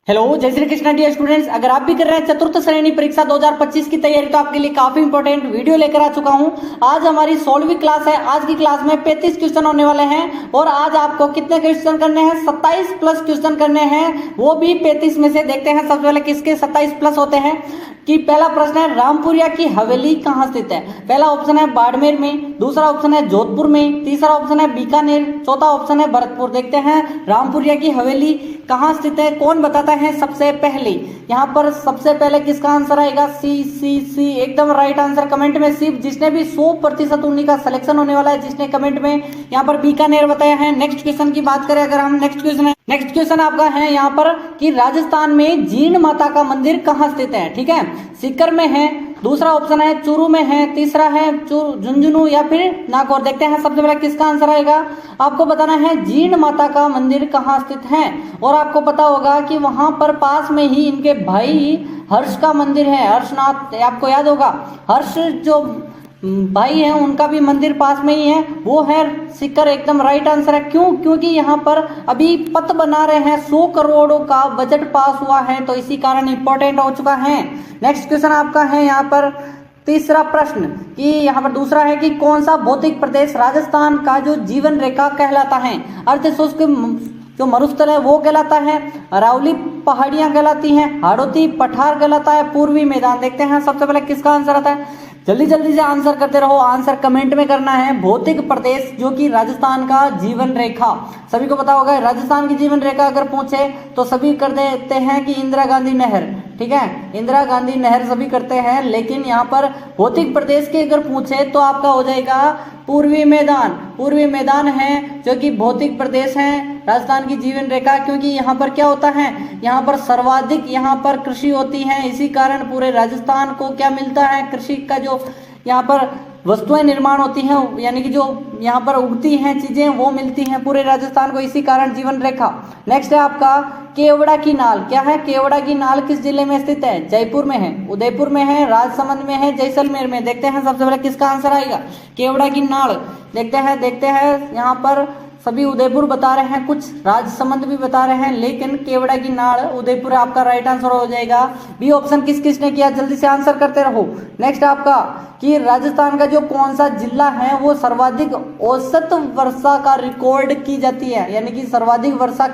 Hello, जय Shri Krishna dear students. अगर आप भी कर रहे हैं चतुर्थ श्रेणी परीक्षा 2025 की तैयारी तो आपके लिए काफी इंपॉर्टेंट वीडियो लेकर आ चुका हूं। आज हमारी 16वीं क्लास है। आज की क्लास में 35 क्वेश्चन होने वाले हैं और आज आपको कितने क्वेश्चन करने हैं? 27 प्लस क्वेश्चन करने हैं, वो भी 35 में से। देखते हैं सबसे पहले किसके 27 प्लस होते हैं। कि पहला प्रश्न है, रामपुरिया की हवेली कहाँ स्थित है? पहला ऑप्शन है बाड़मेर में, दूसरा ऑप्शन है जोधपुर में, तीसरा ऑप्शन है बीकानेर, चौथा ऑप्शन है भरतपुर। देखते हैं रामपुरिया की हवेली कहाँ स्थित है, कौन बताता है सबसे पहले। यहाँ पर सबसे पहले किसका आंसर आएगा? सी सी सी, एकदम राइट आंसर। कमेंट में सिर्फ जिसने भी 100% उन्हीं का सिलेक्शन होने वाला है, जिसने कमेंट में यहाँ पर बीकानेर बताया है। नेक्स्ट क्वेश्चन की बात करें अगर हम, नेक्स्ट क्वेश्चन आपका है यहाँ पर कि राजस्थान में जीण माता का मंदिर कहाँ स्थित है? ठीक है, सीकर में है, दूसरा ऑप्शन है चूरू में है, तीसरा है झुंझुनू या फिर नागौर। देखते हैं सबसे पहले किसका आंसर आएगा। आपको बताना है जीण माता का मंदिर कहाँ स्थित है और आपको पता होगा कि वहां पर पास में ही इनके भाई हर्ष का मंदिर है। हर्षनाथ, आपको याद होगा, हर्ष जो भाई हैं उनका भी मंदिर पास में ही है, वो है सीकर। एकदम राइट आंसर है। क्यों? क्योंकि यहाँ पर अभी पथ बना रहे हैं, 100 करोड़ों का बजट पास हुआ है, तो इसी कारण इंपॉर्टेंट हो चुका है। नेक्स्ट क्वेश्चन आपका है यहाँ पर तीसरा प्रश्न कि यहाँ पर दूसरा है कि कौन सा भौतिक प्रदेश राजस्थान का जो जीवन रेखा कहलाता है? अर्ध शुष्क जो मरुस्थल है वो कहलाता है, अरावली पहाड़ियां कहलाती हैं, हाड़ौती पठार कहलाता है, पूर्वी मैदान। देखते हैं सबसे पहले किसका आंसर आता है। जल्दी जल्दी से आंसर करते रहो, आंसर कमेंट में करना है। भौतिक प्रदेश जो कि राजस्थान का जीवन रेखा, सभी को पता होगा राजस्थान की जीवन रेखा अगर पूछे तो सभी कर देते हैं कि इंदिरा गांधी नहर। ठीक है, इंदिरा गांधी नहर सभी करते हैं, लेकिन यहाँ पर भौतिक प्रदेश के अगर पूछे तो आपका हो जाएगा पूर्वी मैदान। पूर्वी मैदान है जो कि भौतिक प्रदेश है राजस्थान की जीवन रेखा, क्योंकि यहाँ पर क्या होता है, यहाँ पर सर्वाधिक यहाँ पर कृषि होती है, इसी कारण पूरे राजस्थान को क्या मिलता है, कृषि का जो यहाँ पर वस्तुएं निर्माण होती हैं, यानी कि जो यहाँ पर उगती हैं चीजें वो मिलती हैं पूरे राजस्थान को, इसी कारण जीवन रेखा। नेक्स्ट है आपका केवड़ा की नाल। क्या है? केवड़ा की नाल किस जिले में स्थित है? जयपुर में है, उदयपुर में है, राजसमंद में है, जैसलमेर में। देखते हैं सबसे पहले किसका आंसर आएगा। केवड़ा की नाल देखते हैं यहाँ पर सभी उदयपुर बता रहे हैं, कुछ राजसमंद भी बता रहे हैं, लेकिन केवड़ा की नाड़ उदयपुर आपका राइट आंसर हो जाएगा। बी ऑप्शन किस किसने किया, जल्दी से आंसर करते रहो। नेक्स्ट आपका कि राजस्थान का जो कौन सा जिला है वो सर्वाधिक औसत वर्षा का रिकॉर्ड की जाती है, यानी कि सर्वाधिक वर्षा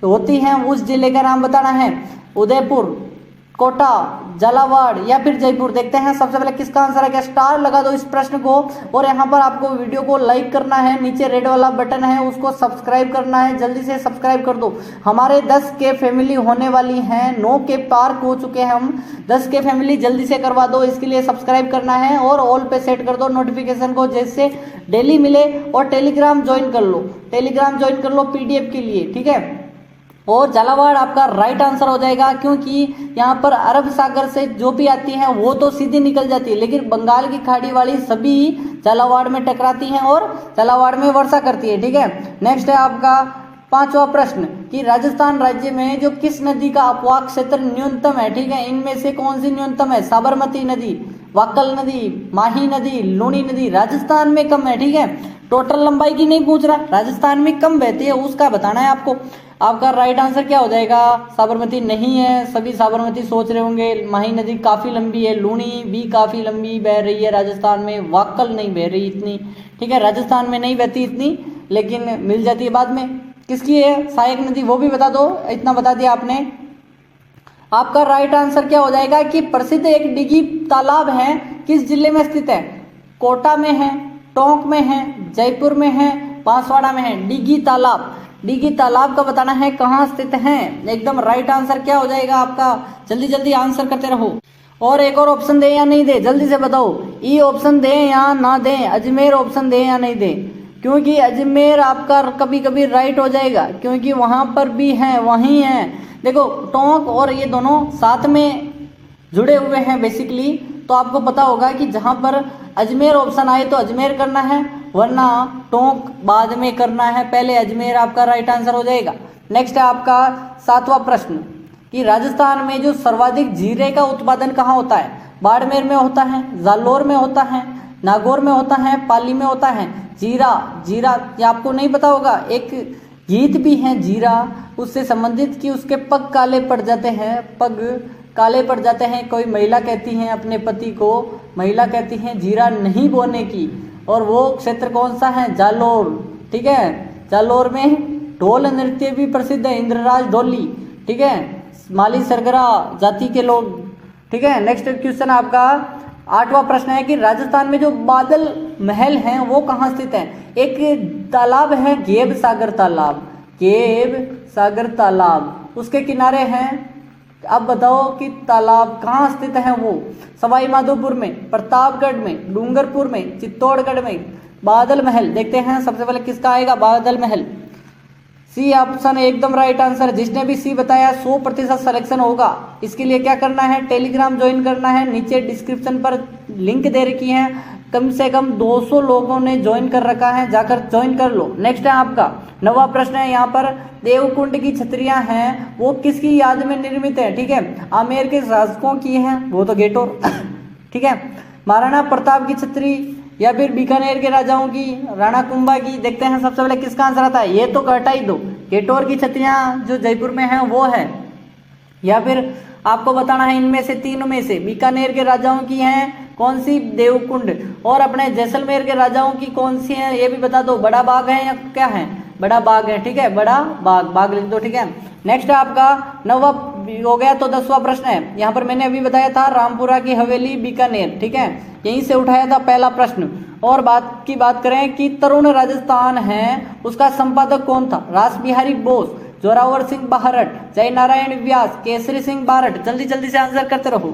होती है, उस जिले का नाम बताना है। उदयपुर, कोटा, झालावाड़ या फिर जयपुर। देखते हैं सबसे पहले किसका आंसर है। क्या स्टार लगा दो इस प्रश्न को और यहाँ पर आपको वीडियो को लाइक करना है, नीचे रेड वाला बटन है उसको सब्सक्राइब करना है, जल्दी से सब्सक्राइब कर दो। हमारे 10 के फैमिली होने वाली हैं, 9 के पार हो चुके हैं हम, 10 के फैमिली जल्दी से करवा दो। इसके लिए सब्सक्राइब करना है और ऑल पे सेट कर दो नोटिफिकेशन को, जैसे डेली मिले। और टेलीग्राम ज्वाइन कर लो, टेलीग्राम ज्वाइन कर लो PDF के लिए, ठीक है। और झालावाड़ आपका राइट आंसर हो जाएगा, क्योंकि यहाँ पर अरब सागर से जो भी आती हैं वो तो सीधी निकल जाती है, लेकिन बंगाल की खाड़ी वाली सभी झालावाड़ में टकराती हैं और झालावाड़ में वर्षा करती है, ठीक है। नेक्स्ट है आपका पांचवा प्रश्न कि राजस्थान राज्य में जो किस नदी का अपवाह क्षेत्र न्यूनतम है? ठीक है, इनमें से कौन सी न्यूनतम है? साबरमती नदी, वाकल नदी, माही नदी, लूनी नदी। राजस्थान में कम है, ठीक है, टोटल लंबाई की नहीं पूछ रहा, राजस्थान में कम बहती है उसका बताना है आपको। आपका राइट आंसर क्या हो जाएगा? साबरमती नहीं है, सभी साबरमती सोच रहे होंगे। माही नदी काफी लंबी है, लूनी भी काफी लंबी बह रही है राजस्थान में, वाकल नहीं बह रही इतनी, ठीक है, राजस्थान में नहीं बहती इतनी, लेकिन मिल जाती है बाद में। किसकी है सहायक नदी, वो भी बता दो, इतना बता दिया आपने। आपका राइट आंसर क्या हो जाएगा कि प्रसिद्ध एक डिगी तालाब है, किस जिले में स्थित है? कोटा में है, टोंक में है, जयपुर में है, बांसवाड़ा में है। डिगी तालाब, डिगी तालाब का बताना है कहाँ स्थित है। एकदम राइट आंसर क्या हो जाएगा आपका, जल्दी जल्दी आंसर करते रहो। और एक और ऑप्शन दे या नहीं दे, जल्दी से बताओ। ई ऑप्शन दे या ना दे, अजमेर ऑप्शन दे या नहीं दे, क्योंकि अजमेर आपका कभी कभी राइट हो जाएगा, क्योंकि वहां पर भी है, वहीं है। देखो टोंक और ये दोनों साथ में जुड़े हुए हैं बेसिकली, तो आपको पता होगा कि जहां पर अजमेर ऑप्शन आए तो अजमेर करना है, वरना टोंक बाद में करना है, पहले अजमेर आपका राइट आंसर हो जाएगा। नेक्स्ट है आपका सातवां प्रश्न कि राजस्थान में जो सर्वाधिक जीरे का उत्पादन कहाँ होता है? बाड़मेर में होता है, जालोर में होता है, नागौर में होता है, पाली में होता है। जीरा, ये आपको नहीं पता होगा, एक गीत भी है जीरा उससे संबंधित कि उसके पग काले पड़ जाते हैं, पग काले पड़ जाते हैं। कोई महिला कहती है अपने पति को, महिला कहती है जीरा नहीं बोने की, और वो क्षेत्र कौन सा है? जालोर। ठीक है, जालोर में ढोल नृत्य भी प्रसिद्ध है, इंद्रराज ढोली। ठीक है, माली सरगरा जाति के लोग। ठीक है, नेक्स्ट क्वेश्चन आपका 8वां प्रश्न है कि राजस्थान में जो बादल महल हैं वो कहाँ स्थित है? एक तालाब है गेब सागर तालाब, गेब सागर तालाब उसके किनारे हैं। अब बताओ कि तालाब कहाँ स्थित है वो? सवाई माधोपुर में, प्रतापगढ़ में, डूंगरपुर में, चित्तौड़गढ़ में। बादल महल देखते हैं सबसे पहले किसका आएगा? बादल महल। सी ऑप्शन एकदम राइट आंसर। जिसने भी सी बताया 100% सिलेक्शन होगा। इसके लिए क्या करना है? टेलीग्राम ज्वाइन करना है, नीचे डिस्क्रिप्शन पर लिंक दे रखी है, कम से कम 200 लोगों ने ज्वाइन कर रखा है, जाकर ज्वाइन कर लो। नेक्स्ट है आपका 9वां प्रश्न है यहाँ पर, देवकुंड की छतरियां हैं वो किसकी याद में निर्मित है? ठीक है, आमेर के शासकों की हैं, वो तो गेटोर। ठीक है, महाराणा प्रताप की छतरी या फिर बीकानेर के राजाओं की, राणा कुंभा की। देखते हैं सबसे पहले किसका आंसर आता है। ये तो हटा ही दो, गेटोर की छतरियां जो जयपुर में है वो है, या फिर आपको बताना है इनमें से तीनों में से। बीकानेर के राजाओं की हैं कौन सी? देवकुंड। और अपने जैसलमेर के राजाओं की कौन सी है ये भी बता दो। बड़ा बाग है या क्या है? बड़ा बाग है। ठीक है, बड़ा बाग, बाग लिख दो। ठीक है, नेक्स्ट आपका 9वां हो गया तो 10वां प्रश्न है। यहाँ पर मैंने अभी बताया था रामपुरा की हवेली बीकानेर। ठीक है, यहीं से उठाया था पहला प्रश्न। और बात करें कि तरुण राजस्थान है उसका संपादक कौन था? रास बिहारी बोस, जोरावर सिंह बाहरट, जय नारायण व्यास, केसरी सिंह बारट। जल्दी जल्दी से आंसर करते रहो।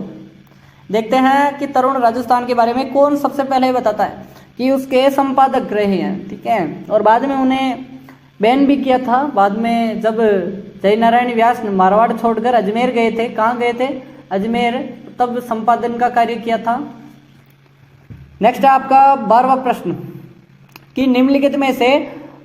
देखते हैं कि तरुण राजस्थान के बारे में कौन सबसे पहले बताता है कि उसके संपादक रहे हैं। ठीक है, और बाद में उन्हें बैन भी किया था। बाद में जब जय नारायण व्यास मारवाड़ छोड़कर अजमेर गए थे, कहाँ गए थे? अजमेर, तब संपादन का कार्य किया था। नेक्स्ट है आपका 12वां प्रश्न कि निम्नलिखित में से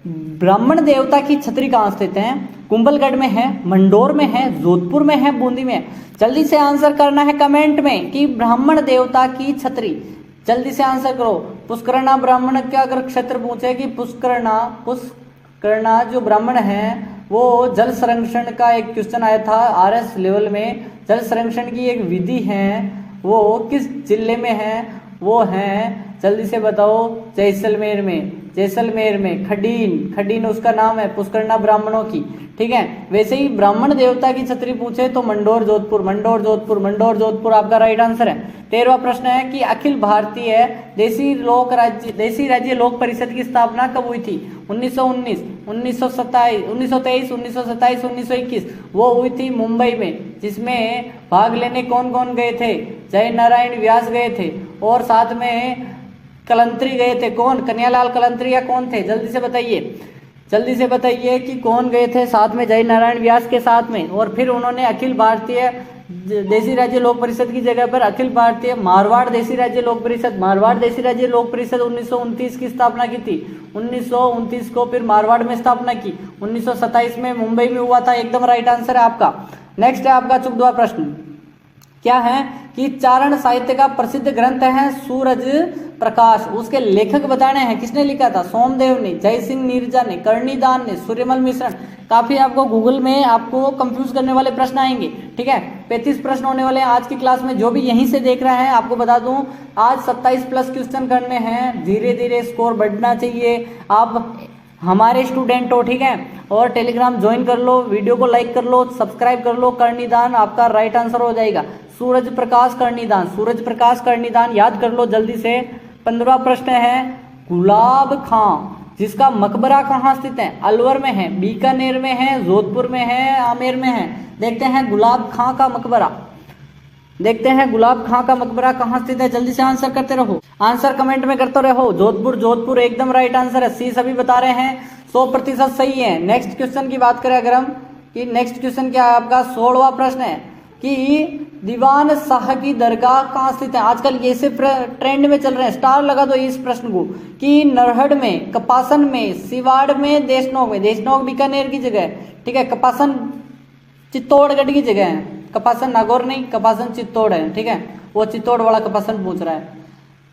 ब्राह्मण देवता की छतरी कहाँ स्थित है? कुंभलगढ़ में है, मंडोर में है, जोधपुर में है, बूंदी में है। जल्दी से आंसर करना है कमेंट में कि ब्राह्मण देवता की छतरी। जल्दी से आंसर करो। पुष्करणा ब्राह्मण का अगर क्षेत्र पूछे कि पुष्करणा जो ब्राह्मण है वो जल संरक्षण का एक क्वेश्चन आया था RS लेवल में। जल संरक्षण की एक विधि है वो किस जिले में है? वो है, जल्दी से बताओ, जैसलमेर में। जैसलमेर में खडीन उसका नाम है, पुष्करणा ब्राह्मणों की। ठीक है, वैसे ही ब्राह्मण देवता की छतरी पूछे तो मंडोर जोधपुर आपका राइट आंसर है। 13वां प्रश्न है कि अखिल भारतीय देसी राज्य लोक परिषद की स्थापना कब हुई थी? 1919, 1927, 1921। वो हुई थी मुंबई में, जिसमें भाग लेने कौन कौन गए थे? जय नारायण व्यास गए थे, और साथ में कलंत्री गए थे। कौन? कन्हैयालाल कलंत्री या कौन थे? जल्दी से बताइए कि कौन गए थे साथ में जय नारायण व्यास के साथ में। और फिर उन्होंने अखिल भारतीय देसी राज्य लोक परिषद की जगह पर अखिल भारतीय मारवाड़ देसी राज्य लोक परिषद 1929 की स्थापना की थी। 1929 को फिर मारवाड़ में स्थापना की। 1927 में मुंबई में हुआ था। एकदम राइट आंसर है आपका। नेक्स्ट है आपका 14वां प्रश्न, क्या है कि चारण साहित्य का प्रसिद्ध ग्रंथ है सूरज प्रकाश। उसके लेखक बताने हैं, किसने लिखा था? सोमदेव ने, जय सिंह नीरजा ने, कर्णीदान ने, सूर्यमल मिश्रण। काफी आपको गूगल में आपको कंफ्यूज करने वाले प्रश्न आएंगे। ठीक है, 35 प्रश्न होने वाले हैं आज की क्लास में। जो भी यहीं से देख रहे हैं आपको बता दूं, आज 27 प्लस क्वेश्चन करने हैं। धीरे धीरे स्कोर बढ़ना चाहिए। आप हमारे स्टूडेंट हो, ठीक है, और टेलीग्राम ज्वाइन कर लो, वीडियो को लाइक कर लो, सब्सक्राइब कर लो। कर्णीदान आपका राइट आंसर हो जाएगा। सूरज प्रकाश कर्णीदान याद कर लो जल्दी से। 15वां प्रश्न है गुलाब खां जिसका मकबरा कहाँ स्थित है? अलवर में है, बीकानेर में है, जोधपुर में है, आमेर में है। देखते हैं गुलाब खां का मकबरा कहाँ स्थित है। जल्दी से आंसर करते रहो, आंसर कमेंट में करते रहो। जोधपुर एकदम राइट आंसर है। सी सभी बता रहे हैं, 100% सही है। नेक्स्ट क्वेश्चन की बात करें अगर हम, कि नेक्स्ट क्वेश्चन क्या है आपका 16वां प्रश्न है कि दीवान शाह की दरगाह कहाँ स्थित है? आजकल ये से ट्रेंड में चल रहे हैं, स्टार लगा दो इस प्रश्न को। कि नरहड़ में, कपासन में, सिवाड़ में, देशनोक बीकानेर की जगह है। ठीक है, कपासन चित्तौड़गढ़ की जगह है। कपासन नागौर नहीं, कपासन चित्तौड़ है। ठीक है, वो चित्तौड़ वाला कपासन पूछ रहा है।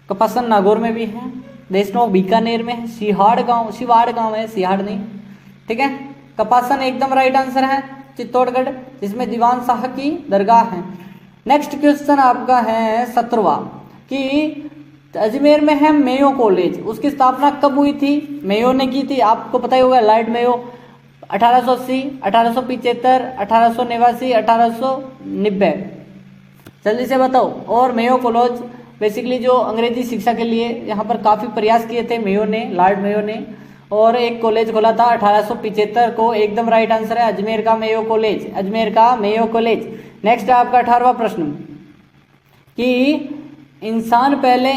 कपासन नागौर में भी है, देशनोक बीकानेर में है, शिवाड़ गांव है, सिहाड़ नहीं। ठीक है, कपासन एकदम राइट आंसर है, चित्तौड़गढ़, जिसमें दीवान शाह की दरगाह है। नेक्स्ट क्वेश्चन आपका है 17वां कि अजमेर में है मेयो कॉलेज, उसकी स्थापना कब हुई थी? मेयो ने की थी, आपको पता ही होगा, लॉर्ड मेयो, 1880, 1875, 1889, 1890, जल्दी से बताओ। और मेयो कॉलेज बेसिकली जो अंग्रेजी शिक्षा के लिए यहाँ पर काफ़ी प्रयास किए थे मेयो ने, लॉर्ड मेयो ने, और एक कॉलेज खोला था 1875 को, एकदम राइट आंसर है अजमेर का मेयो कॉलेज, अजमेर का मेयो कॉलेज। नेक्स्ट है आपका 18वां प्रश्न कि इंसान पहले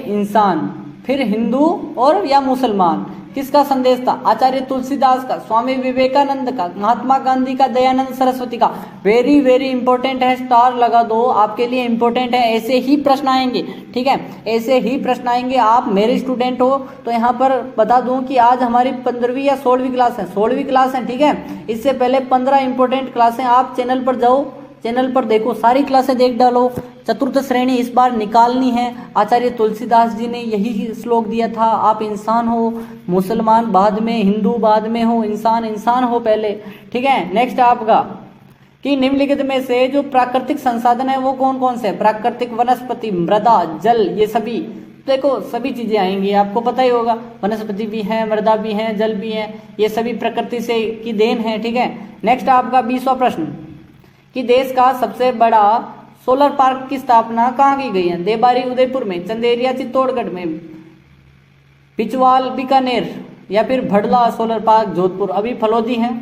इंसान फिर हिंदू और या मुसलमान, किसका संदेश था? आचार्य तुलसीदास का, स्वामी विवेकानंद का, महात्मा गांधी का, दयानंद सरस्वती का। वेरी वेरी इंपॉर्टेंट है, स्टार लगा दो, आपके लिए इंपॉर्टेंट है, ऐसे ही प्रश्न आएंगे, ठीक है, ऐसे ही प्रश्न आएंगे। आप मेरे स्टूडेंट हो तो यहाँ पर बता दूं कि आज हमारी 15वीं या 16वीं क्लास है, 16वीं क्लास है, ठीक है। इससे पहले 15 इंपॉर्टेंट क्लासें आप चैनल पर जाओ, चैनल पर देखो, सारी क्लासें देख डालो। चतुर्थ श्रेणी इस बार निकालनी है। आचार्य तुलसीदास जी ने यही श्लोक दिया था, आप इंसान हो, मुसलमान बाद में, हिंदू बाद में हो, इंसान हो पहले, ठीक है। नेक्स्ट आपका कि निम्नलिखित में से जो प्राकृतिक संसाधन है वो कौन कौन से? प्राकृतिक वनस्पति, मृदा, जल, ये सभी, देखो सभी चीजें आएंगी, आपको पता ही होगा, वनस्पति भी है, मृदा भी है, जल भी है, ये सभी प्रकृति से की देन है, ठीक है। नेक्स्ट आपका 20वां प्रश्न कि देश का सबसे बड़ा सोलर पार्क की स्थापना कहाँ की गई है? देबारी उदयपुर में, चंदेरिया चित्तौड़गढ़ में, पिचवाल बीकानेर, या फिर भड़ला सोलर पार्क जोधपुर। अभी फलोदी है,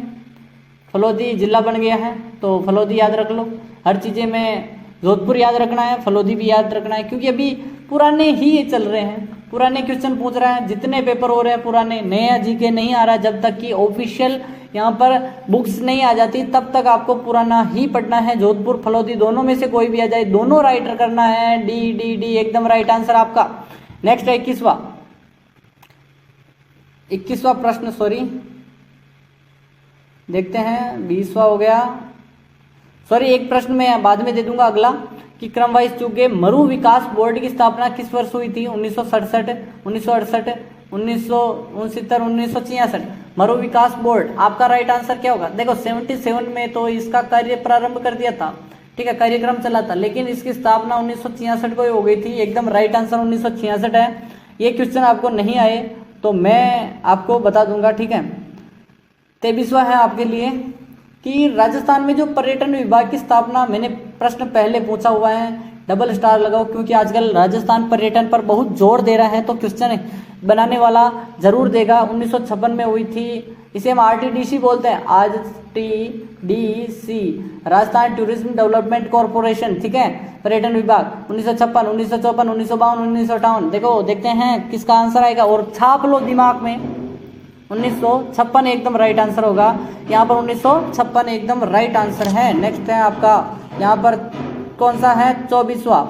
फलोदी जिला बन गया है तो फलोदी याद रख लो। हर चीजें में जोधपुर याद रखना है, फलोदी भी याद रखना है, क्योंकि अभी पुराने ही ये चल रहे हैं, पुराने क्वेश्चन पूछ रहा है, जितने पेपर हो रहे हैं पुराने, नया जीके नहीं आ रहा। जब तक कि ऑफिशियल यहाँ पर बुक्स नहीं आ जाती तब तक आपको पुराना ही पढ़ना है। जोधपुर, फलोदी दोनों में से कोई भी आ जाए, दोनों राइटर करना है। डी डी डी एकदम राइट आंसर आपका। नेक्स्ट है 21वां प्रश्न, सॉरी देखते हैं, 20वां हो गया, सॉरी एक प्रश्न मैं बाद में दे दूंगा अगला कि क्रम वाइज चूक गए। मरु विकास बोर्ड की स्थापना किस वर्ष हुई थी? 1967, 1968, 1969, 1966। मरु विकास बोर्ड, आपका राइट आंसर क्या होगा? देखो 77 में तो इसका कार्य प्रारंभ कर दिया था, ठीक है, कार्यक्रम चला था, लेकिन इसकी स्थापना 1966 को ही हो गई थी। एकदम राइट आंसर 1966 है। ये क्वेश्चन आपको नहीं आए तो मैं आपको बता दूंगा, ठीक है। 23वां है आपके लिए कि राजस्थान में जो पर्यटन विभाग की स्थापना, मैंने प्रश्न पहले पूछा हुआ है, डबल स्टार लगाओ, क्योंकि आजकल राजस्थान पर्यटन पर बहुत जोर दे रहा है तो क्वेश्चन बनाने वाला जरूर देगा। 1956 में हुई थी, इसे हम RTDC बोलते हैं, RTDC, Rajasthan tourism development corporation, ठीक है, पर्यटन विभाग। 1956, 1954, 1952, 1958, देखो देखते हैं किसका आंसर आएगा और छाप लो दिमाग में। 1956 एकदम राइट आंसर होगा, यहाँ पर 1956 एकदम राइट आंसर है। नेक्स्ट है आपका यहाँ पर कौन सा है? 24वां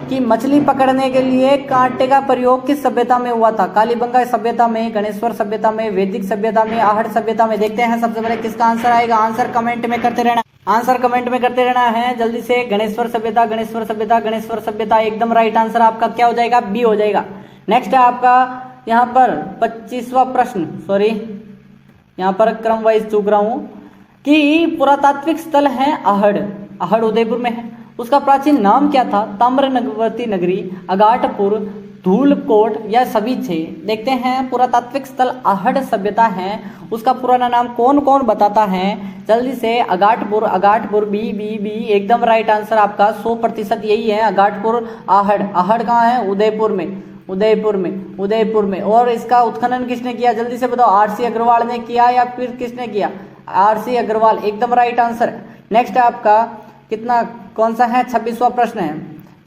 कि मछली पकड़ने के लिए कांटे का प्रयोग किस सभ्यता में हुआ था? कालीबंगा सभ्यता में, गणेश्वर सभ्यता में, वैदिक सभ्यता में, आहड़ सभ्यता में। देखते हैं सबसे पहले किसका आंसर आएगा। आंसर कमेंट में करते रहना, आंसर कमेंट में करते रहना है जल्दी से। गणेश्वर सभ्यता, गणेश्वर सभ्यता, गणेश्वर सभ्यता, एकदम राइट आंसर आपका क्या हो जाएगा? बी हो जाएगा। नेक्स्ट है आपका यहाँ पर 25वां प्रश्न, सॉरी यहाँ पर क्रम वाइज चूक रहा हूं कि पुरातात्विक स्थल है आहड़, आहड़ उदयपुर में है, उसका प्राचीन नाम क्या था? ताम्रवती नगरी, अगाटपुर, धूलकोट या सभी छह। देखते हैं पुरातात्विक स्थल आहड़ सभ्यता है, उसका पुराना नाम कौन कौन बताता है जल्दी से? अगाटपुर, अगाटपुर, बी बी बी एकदम राइट आंसर आपका 100% यही है, अगाटपुर आहड़। आहड़ कहाँ है? उदयपुर में, उदयपुर में, उदयपुर में। और इसका उत्खनन किसने किया जल्दी से बताओ? RC अग्रवाल ने किया या फिर किसने किया? RC अग्रवाल, एकदम राइट आंसर। नेक्स्ट है आपका कितना, कौन सा है? 26वां प्रश्न है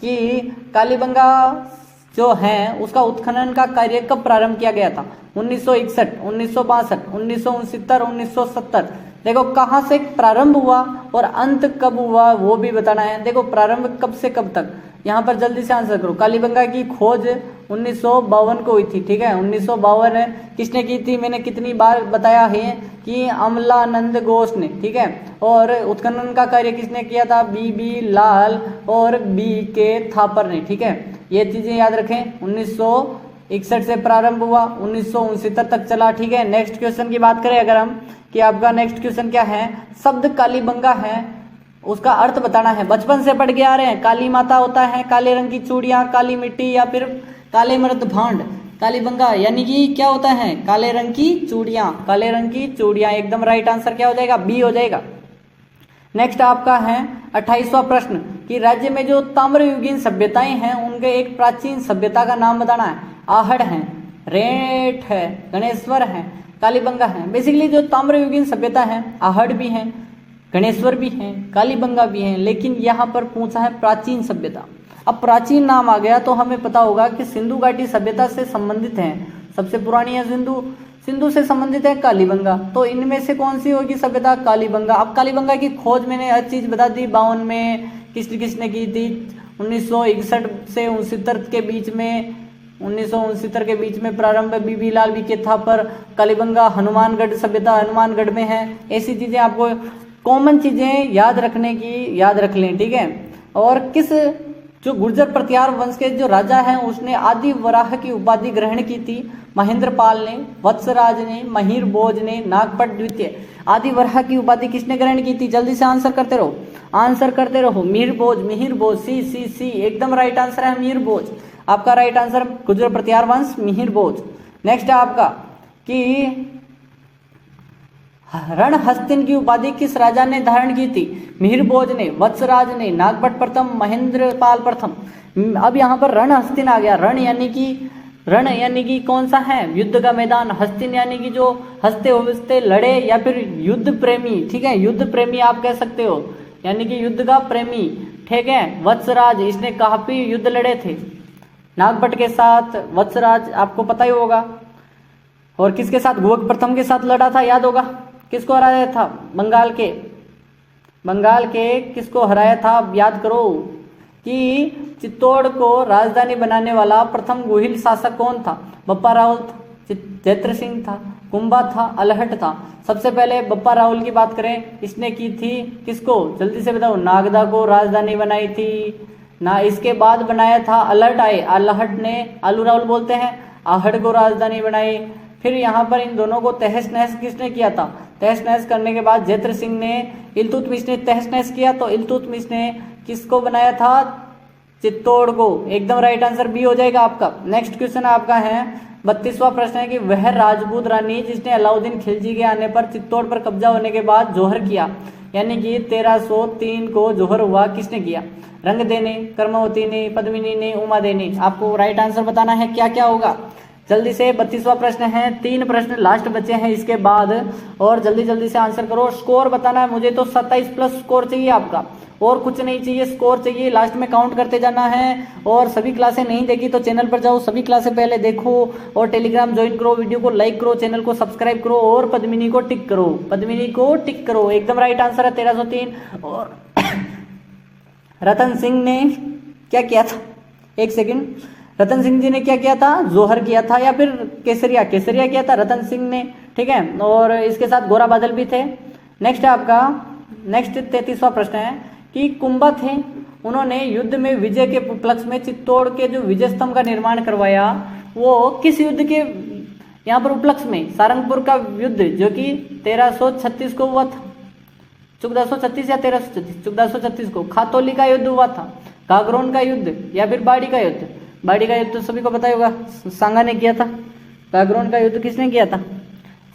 कि कालीबंगा जो है उसका उत्खनन का कार्य कब प्रारंभ किया गया था? 1961, 1962, 1969, 1970। देखो कहाँ से प्रारंभ हुआ और अंत कब हुआ वो भी बताना है। देखो प्रारंभ कब से कब तक, यहाँ पर जल्दी से आंसर करो। कालीबंगा की खोज 1952 को हुई थी, ठीक है, 1952 किसने की थी? मैंने कितनी बार बताया है कि अमलानंद घोष ने, ठीक है। और उत्खनन का कार्य किसने किया था? BB लाल और BK थापर ने, ठीक है। ये चीजें याद रखें। 61 से प्रारंभ हुआ, 1969 तक चला। ठीक है, नेक्स्ट क्वेश्चन की बात करें अगर हम, कि आपका नेक्स्ट क्वेश्चन क्या है, शब्द कालीबंगा है, उसका अर्थ बताना है। बचपन से पढ़ के आ रहे हैं, काली माता होता है, काले रंग की चूड़ियां, काली मिट्टी या फिर काले मर्द भांड। कालीबंगा यानी कि क्या होता है, काले रंग की चूड़ियां, काले रंग की चूड़ियां। एकदम राइट आंसर क्या हो जाएगा, बी हो जाएगा। नेक्स्ट आपका है 28वां प्रश्न, कि राज्य में जो ताम्रयुगीन सभ्यताएं हैं उनके एक प्राचीन सभ्यता का नाम बताना है। आहड़ है, रेट है, गणेश्वर है, कालीबंगा है। बेसिकली जो ताम्रयुगीन सभ्यता है, आहड़ भी है, गणेश्वर भी है, कालीबंगा भी है, लेकिन यहाँ पर पूछा है प्राचीन सभ्यता। अब प्राचीन नाम आ गया तो हमें पता होगा कि सिंधु घाटी सभ्यता से संबंधित है, सबसे पुरानी है सिंधु से संबंधित है कालीबंगा। तो इनमें से कौन सी होगी सभ्यता, कालीबंगा। अब कालीबंगा की खोज मैंने हर चीज बता दी, 52 में किसने की थी, 1961 से 69 के बीच में, 1969 के बीच में प्रारंभ बीबी लाल विकेथा पर। कालीबंगा हनुमानगढ़ सभ्यता हनुमानगढ़ में है। ऐसी चीजें आपको कॉमन चीजें याद रखने की याद रख लें, ठीक है। और किस जो गुर्जर प्रत्यार वंश के जो राजा हैं उसने आदि वराह की उपाधि ग्रहण की थी, महेंद्रपाल ने, वत्सराज ने, महिर भोज ने, नागपट द्वितीय। आदि वराह की उपाधि किसने ग्रहण की थी, जल्दी से आंसर करते रहो। मिहिर भोज, सी एकदम राइट आंसर है मिहिर भोज। आपका राइट आंसर गुर्जर प्रत्यार वंश मिहिर भोज। नेक्स्ट है आपका कि रणहस्तिन की उपाधि किस राजा ने धारण की थी, मिहिर भोज ने, वत्सराज ने, नागपट प्रथम, महेंद्रपाल प्रथम। अब यहाँ पर रणहस्तिन आ गया। रण यानी कि कौन सा है, युद्ध का मैदान। हस्तिन यानी कि जो हंसते हुए लड़े या फिर युद्ध प्रेमी, ठीक है, युद्ध प्रेमी आप कह सकते हो, यानी कि युद्ध का प्रेमी, ठीक है। वत्सराज, इसने काफी युद्ध लड़े थे नागपट के साथ, वत्सराज आपको पता ही होगा। और किसके साथ, गुहक प्रथम के साथ लड़ा था, याद होगा। किसको हराया था, बंगाल के किसको हराया था, याद करो। कि चित्तौड़ को राजधानी बनाने वाला प्रथम गुहिल शासक कौन था, बप्पा राहुल था, जैत्र सिंह था, कुंभा था, अल्हट था। सबसे पहले बप्पा राहुल की बात करें, इसने की थी किसको, जल्दी से बताओ, नागदा को राजधानी बनाई थी ना। इसके बाद बनाया था अल्हट आए, अल्हट ने, आलू राहुल बोलते हैं, आहड़ को राजधानी बनाई। फिर यहाँ पर इन दोनों को तहस नहस किसने किया था, तहस नहस करने के बाद जैत्र सिंह ने, इल्तुतमिश ने तहस नहस किया, तो इल्तुतमिश ने किसको बनाया था, चित्तौड़ को। एकदम राइट आंसर बी हो जाएगा आपका। नेक्स्ट क्वेश्चन आपका है 32वां प्रश्न है कि वह राजपूत रानी जिसने अलाउद्दीन खिलजी के आने पर चित्तौड़ पर कब्जा होने के बाद जौहर किया, यानी कि 1303 को जौहर हुआ, किसने किया, रंगदे ने, कर्मवती ने, पद्मिनी ने, उमा दे ने। आपको राइट आंसर बताना है क्या क्या होगा। जल्दी से 32वां प्रश्न है, 3 प्रश्न लास्ट बचे हैं इसके बाद, और जल्दी से आंसर करो। स्कोर बताना है मुझे, तो 27 प्लस स्कोर चाहिए आपका, और कुछ नहीं चाहिए, स्कोर चाहिए। लास्ट में काउंट करते जाना है। और सभी क्लासें नहीं देखी तो चैनल पर जाओ, सभी क्लासें पहले देखो, और टेलीग्राम ज्वाइन करो, वीडियो को लाइक करो, चैनल को सब्सक्राइब करो, और पद्मिनी को टिक करो। एकदम राइट आंसर है 1303। और रतन सिंह ने क्या किया था, एक सेकेंड, रतन सिंह जी ने क्या किया था, जौहर किया था, या फिर केसरिया किया था रतन सिंह ने, ठीक है। और इसके साथ गोरा बादल भी थे। नेक्स्ट है आपका, नेक्स्ट 33वां प्रश्न है कि कुंभा थे, उन्होंने युद्ध में विजय के उपलक्ष्य में चित्तौड़ के जो विजय स्तंभ का निर्माण करवाया, वो किस युद्ध के यहाँ पर उपलक्ष्य में, सारंगपुर का युद्ध, जो कि 1336 को हुआ था, 1436 या 1336, 1436 को। खातौली का युद्ध हुआ था, कागरोन का युद्ध, या फिर बाड़ी का युद्ध। बाड़ी का युद्ध तो सभी को पता होगा, सांगा ने किया था। कागरोन का युद्ध किसने किया था,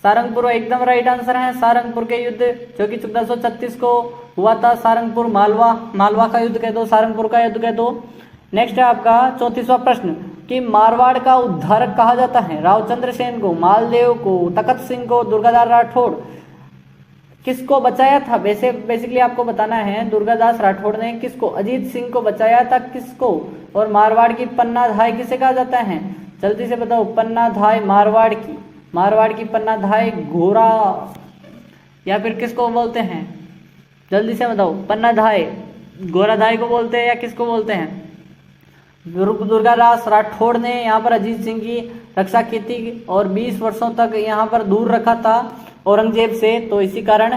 सारंगपुर। एकदम राइट आंसर है सारंगपुर के युद्ध, जो कि 1436 को हुआ था। सारंगपुर, मालवा का युद्ध कह दो, सारंगपुर का युद्ध कह दो। नेक्स्ट है आपका 34वां प्रश्न कि मारवाड़ का उद्धारक कहा जाता है, रावचंद्र सेन को, मालदेव को, तखत सिंह को, दुर्गादास राठौड़। किसको बचाया था, बेसिकली आपको बताना है, दुर्गादास राठौड़ ने किसको, अजीत सिंह को बचाया था, किसको। और मारवाड़ की पन्ना धाय किसे कहा जाता है, जल्दी से बताओ, पन्ना धाय मारवाड़ की पन्ना धाय घोड़ा, या फिर किसको बोलते हैं, जल्दी से बताओ। पन्ना धाय घोड़ा धाय को बोलते हैं या किसको बोलते हैं। दुर्गादास राठौड़ ने यहाँ पर अजीत सिंह की रक्षा की थी, और 20 वर्षों तक यहाँ पर दूर रखा था औरंगजेब से, तो इसी कारण,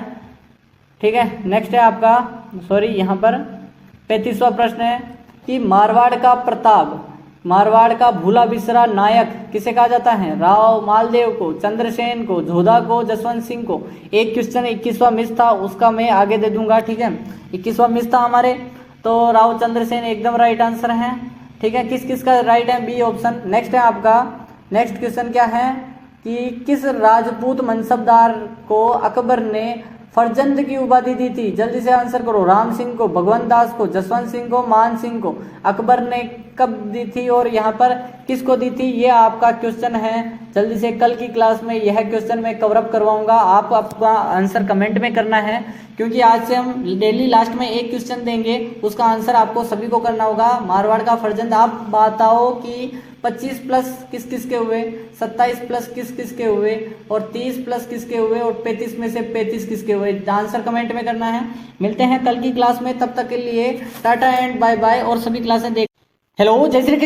ठीक है। नेक्स्ट है आपका, यहाँ पर 35वां प्रश्न है कि मारवाड़ का प्रताप मारवाड़ का भूला बिसरा नायक किसे कहा जाता है? राव मालदेव को, चंद्रसेन को, जोधा को, जसवंत सिंह को। एक क्वेश्चन 21वां मिस था, उसका मैं आगे दे दूंगा, ठीक है। 21वां मिस था हमारे, तो राव चंद्रसेन एकदम राइट आंसर है, ठीक है। किस किस का राइट है? B option. नेक्स्ट है आपका, नेक्स्ट क्वेश्चन क्या है कि किस राजपूत मनसबदार को अकबर ने फरजंद की उपाधि दी थी? जल्दी से आंसर करो। राम सिंह को, भगवंत दास को, जसवंत सिंह को, मान सिंह को। अकबर ने कब दी थी और यहाँ पर किसको दी थी? ये आपका क्वेश्चन है। जल्दी से कल की क्लास में यह क्वेश्चन मैं कवर अप करवाऊंगा। आप आपका आंसर कमेंट में करना है, क्योंकि आज से हम डेली लास्ट में एक क्वेश्चन देंगे, उसका आंसर आपको सभी को करना होगा। मारवाड़ का फरजंद आप बताओ कि 25 प्लस किस किस के हुए, 27 प्लस किस किस के हुए, और 30 प्लस किसके हुए, और 35 में से 35 किसके हुए? आंसर कमेंट में करना है। मिलते हैं कल की क्लास में, तब तक के लिए टाटा एंड बाय बाय। और सभी क्लासें देख। हेलो, जय श्री कृष्ण।